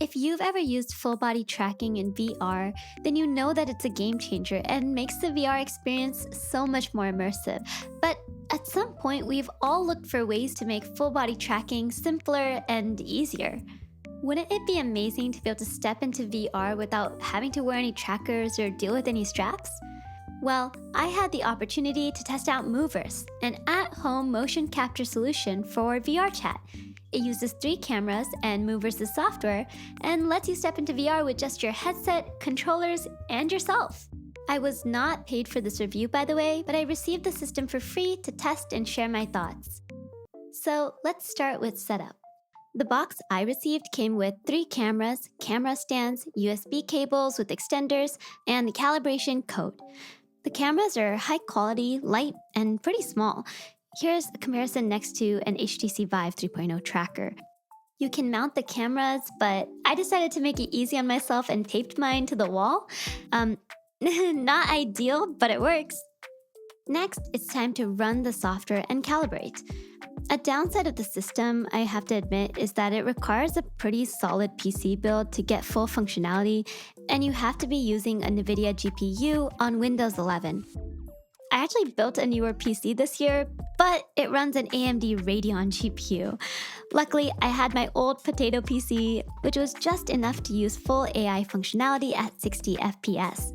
If you've ever used full body tracking in VR, then you know that it's a game changer and makes the VR experience so much more immersive. But at some point, we've all looked for ways to make full body tracking simpler and easier. Wouldn't it be amazing to be able to step into VR without having to wear any trackers or deal with any straps? Well, I had the opportunity to test out Moverse, an at-home motion capture solution for VRChat. It uses 3 cameras and Moverse's software and lets you step into VR with just your headset, controllers, and yourself. I was not paid for this review, by the way, but I received the system for free to test and share my thoughts. So let's start with setup. The box I received came with 3 cameras, camera stands, USB cables with extenders, and the calibration code. The cameras are high quality, light, and pretty small. Here's a comparison next to an HTC Vive 3.0 tracker. You can mount the cameras, but I decided to make it easy on myself and taped mine to the wall. Not ideal, but it works. Next, it's time to run the software and calibrate. A downside of the system, I have to admit, is that it requires a pretty solid PC build to get full functionality, and you have to be using a NVIDIA GPU on Windows 11. I actually built a newer PC this year, but it runs an AMD Radeon GPU. Luckily, I had my old potato PC, which was just enough to use full AI functionality at 60 FPS.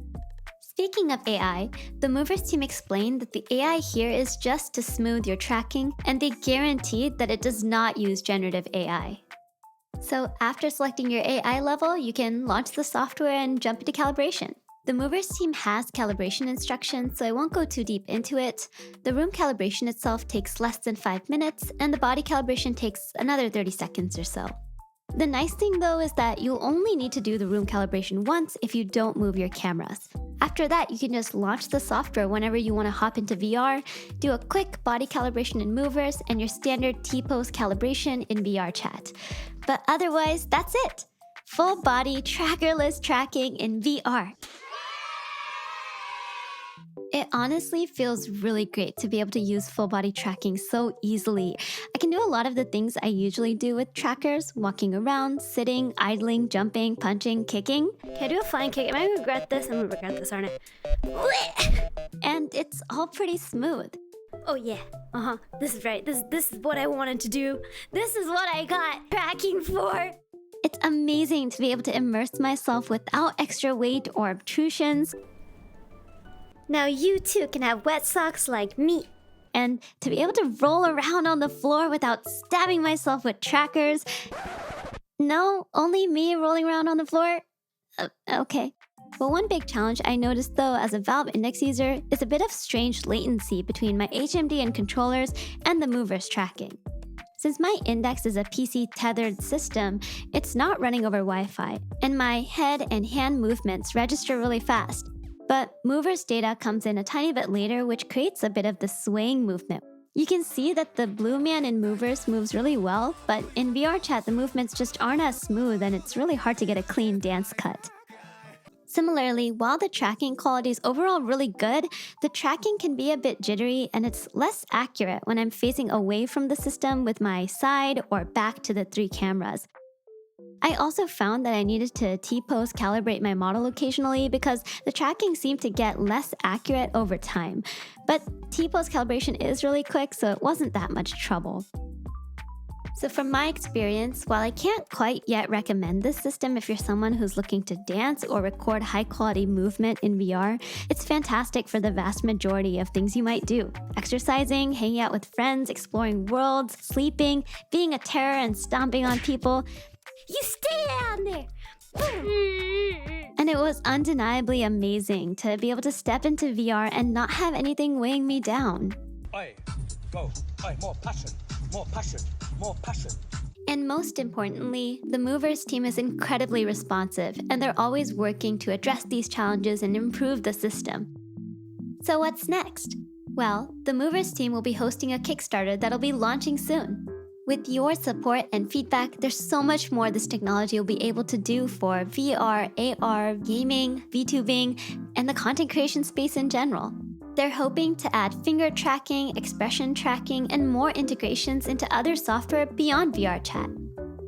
Speaking of AI, the Moverse team explained that the AI here is just to smooth your tracking, and they guaranteed that it does not use generative AI. So after selecting your AI level, you can launch the software and jump into calibration. The Moverse team has calibration instructions, so I won't go too deep into it. The room calibration itself takes less than 5 minutes, and the body calibration takes another 30 seconds or so. The nice thing though is that you'll only need to do the room calibration once if you don't move your cameras. After that, you can just launch the software whenever you want to hop into VR, do a quick body calibration in Moverse, and your standard T-pose calibration in VRChat. But otherwise, that's it! Full body trackerless tracking in VR. It honestly feels really great to be able to use full body tracking so easily. I can do a lot of the things I usually do with trackers, walking around, sitting, idling, jumping, punching, kicking. Can I do a flying kick? Am I gonna regret this? I'm gonna regret this, aren't I? And it's all pretty smooth. Oh yeah, this is right. This is what I wanted to do. This is what I got tracking for. It's amazing to be able to immerse myself without extra weight or obtrusions. Now you too can have wet socks like me. And to be able to roll around on the floor without stabbing myself with trackers. No, only me rolling around on the floor? Okay. But one big challenge I noticed though as a Valve Index user is a bit of strange latency between my HMD and controllers and the Moverse tracking. Since my Index is a PC tethered system, it's not running over Wi-Fi, and my head and hand movements register really fast. But Moverse data comes in a tiny bit later, which creates a bit of the swaying movement. You can see that the blue man in Moverse moves really well, but in VRChat the movements just aren't as smooth and it's really hard to get a clean dance cut. Similarly, while the tracking quality is overall really good, the tracking can be a bit jittery and it's less accurate when I'm facing away from the system with my side or back to the 3 cameras. I also found that I needed to T-pose calibrate my model occasionally because the tracking seemed to get less accurate over time. But T-pose calibration is really quick, so it wasn't that much trouble. So from my experience, while I can't quite yet recommend this system if you're someone who's looking to dance or record high-quality movement in VR, it's fantastic for the vast majority of things you might do. Exercising, hanging out with friends, exploring worlds, sleeping, being a terror and stomping on people. You stay down there! And it was undeniably amazing to be able to step into VR and not have anything weighing me down. Aye, go. Aye, more passion, more passion, more passion. And most importantly, the Moverse team is incredibly responsive, and they're always working to address these challenges and improve the system. So what's next? Well, the Moverse team will be hosting a Kickstarter that'll be launching soon. With your support and feedback, there's so much more this technology will be able to do for VR, AR, gaming, VTubing, and the content creation space in general. They're hoping to add finger tracking, expression tracking, and more integrations into other software beyond VRChat.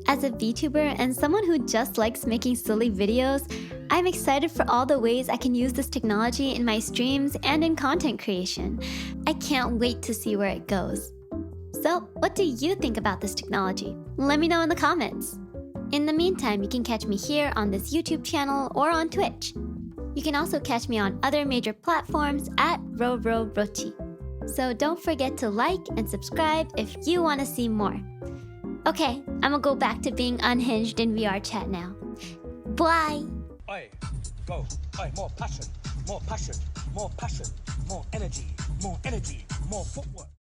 As a VTuber and someone who just likes making silly videos, I'm excited for all the ways I can use this technology in my streams and in content creation. I can't wait to see where it goes. So, what do you think about this technology? Let me know in the comments. In the meantime, you can catch me here on this YouTube channel or on Twitch. You can also catch me on other major platforms at rocchi. So don't forget to like and subscribe if you want to see more. Okay, I'm gonna go back to being unhinged in VRChat now. Bye! Oi, go. Oi, more passion, more passion, more passion, more energy, more footwork.